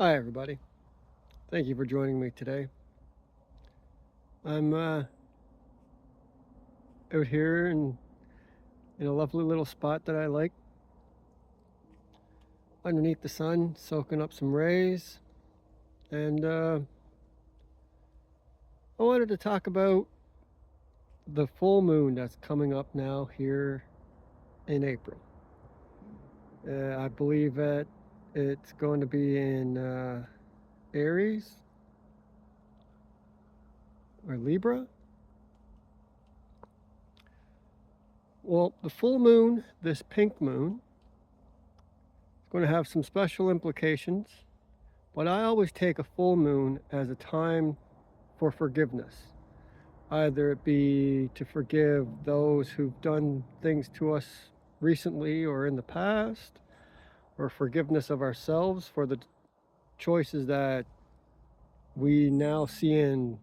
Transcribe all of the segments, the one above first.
Hi, everybody. Thank you for joining me today. I'm out here in a lovely little spot that I like, underneath the sun, soaking up some rays. And I wanted to talk about the full moon that's coming up now here in April. I believe that it's going to be in Aries or Libra. Well, the full moon, this pink moon, is going to have some special implications. But I always take a full moon as a time for forgiveness. Either it be to forgive those who've done things to us recently or in the past, or forgiveness of ourselves for the choices that we now see in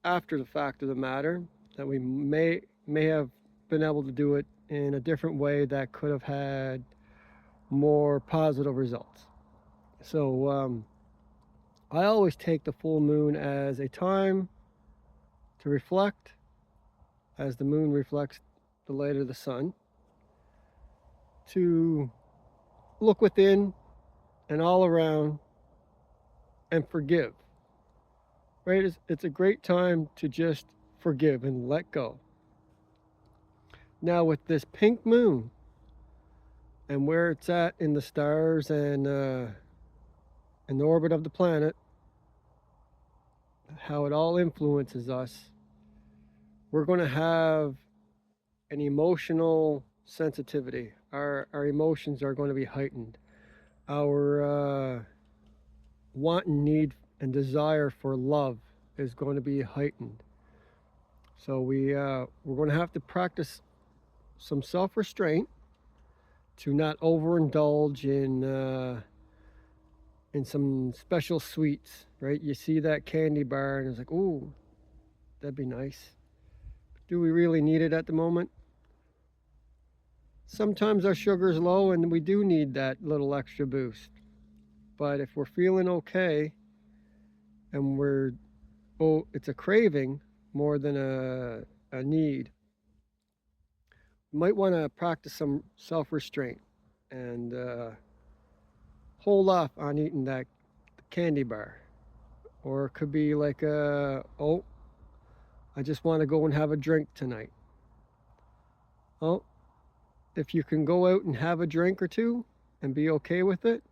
after the fact of the matter, that we may have been able to do it in a different way that could have had more positive results. So I always take the full moon as a time to reflect, as the moon reflects the light of the sun, to look within and all around and forgive. Right? It's a great time to just forgive and let go. Now, with this pink moon and where it's at in the stars and in the orbit of the planet, how it all influences us, we're going to have an emotional sensitivity. Our emotions are going to be heightened. Our want and need and desire for love is going to be heightened. So we're going to have to practice some self-restraint to not overindulge in some special sweets, right? You see that candy bar and it's like, ooh, that'd be nice. Do we really need it at the moment? Sometimes our sugar's low and we do need that little extra boost. But if we're feeling okay and it's a craving more than a need, you might want to practice some self restraint and hold off on eating that candy bar. Or it could be like, oh, I just want to go and have a drink tonight. Oh, if you can go out and have a drink or two and be okay with it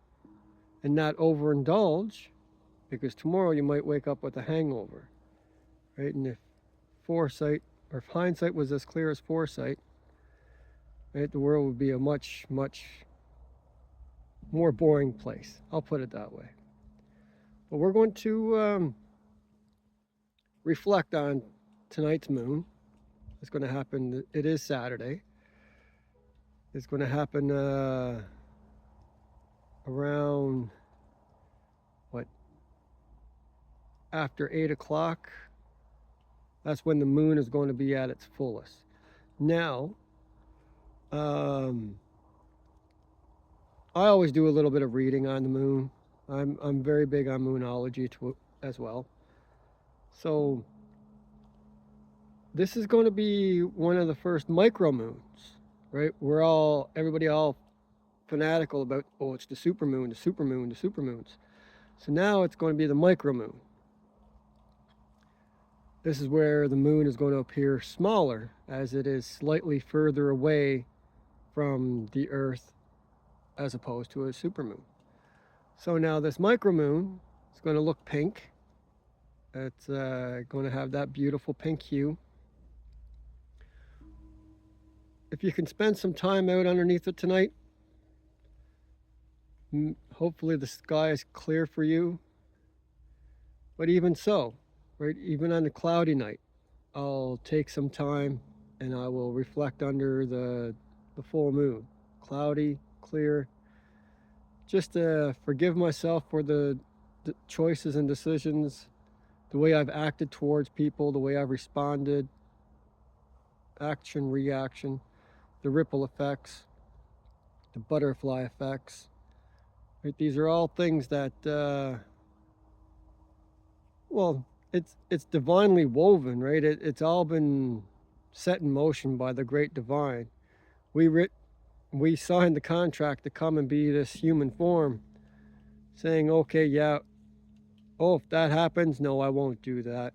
and not overindulge, because tomorrow you might wake up with a hangover, right? And if foresight or if hindsight was as clear as foresight, right, the world would be a much, much more boring place. I'll put it that way. But we're going to reflect on tonight's moon. It's going to happen, it is Saturday. It's going to happen around, what, after 8 o'clock. That's when the moon is going to be at its fullest. Now, I always do a little bit of reading on the moon. I'm very big on moonology as well. So this is going to be one of the first micro moons, right? Everybody all fanatical about, oh, it's the supermoon, the supermoon, the supermoons. So now it's going to be the micro moon. This is where the moon is going to appear smaller as it is slightly further away from the Earth as opposed to a supermoon. So now this micromoon is going to look pink. It's going to have that beautiful pink hue. If you can spend some time out underneath it tonight, hopefully the sky is clear for you. But even so, right, even on a cloudy night, I'll take some time and I will reflect under the full moon. Cloudy, clear, just to forgive myself for the choices and decisions, the way I've acted towards people, the way I've responded, action, reaction, the ripple effects, the butterfly effects. Right? These are all things that, well, it's divinely woven, right? It's all been set in motion by the great divine. We signed the contract to come and be this human form, saying, okay, yeah, oh, if that happens, no, I won't do that.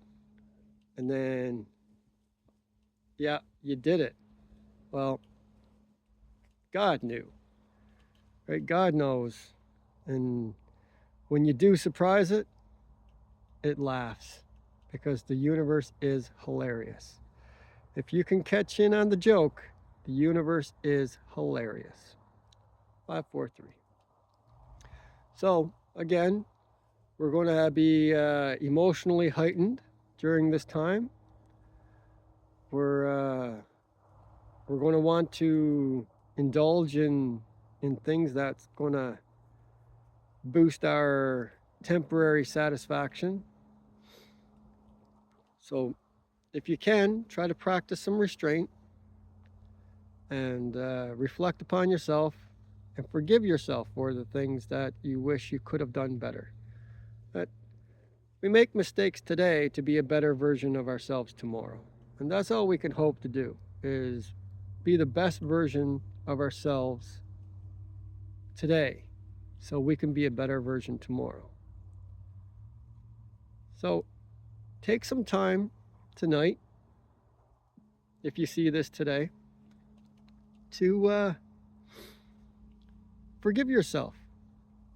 And then, yeah, you did it. Well, God knew, right? God knows. And when you do surprise it, it laughs because the universe is hilarious. If you can catch in on the joke, the universe is hilarious. 543. So, again, we're going to be emotionally heightened during this time. We're going to want to indulge in things that's going to boost our temporary satisfaction. So if you can, try to practice some restraint and reflect upon yourself and forgive yourself for the things that you wish you could have done better. But we make mistakes today to be a better version of ourselves tomorrow. And that's all we can hope to do, is be the best version of ourselves today so we can be a better version tomorrow. So take some time tonight, if you see this today, to forgive yourself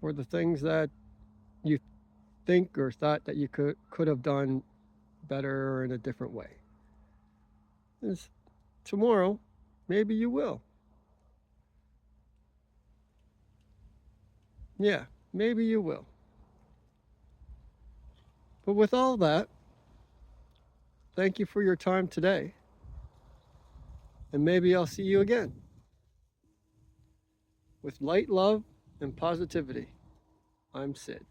for the things that you think or thought that you could have done better or in a different way. Because tomorrow, maybe you will. Yeah, maybe you will. But with all that, thank you for your time today. And maybe I'll see you again. With light, love, and positivity, I'm Sid.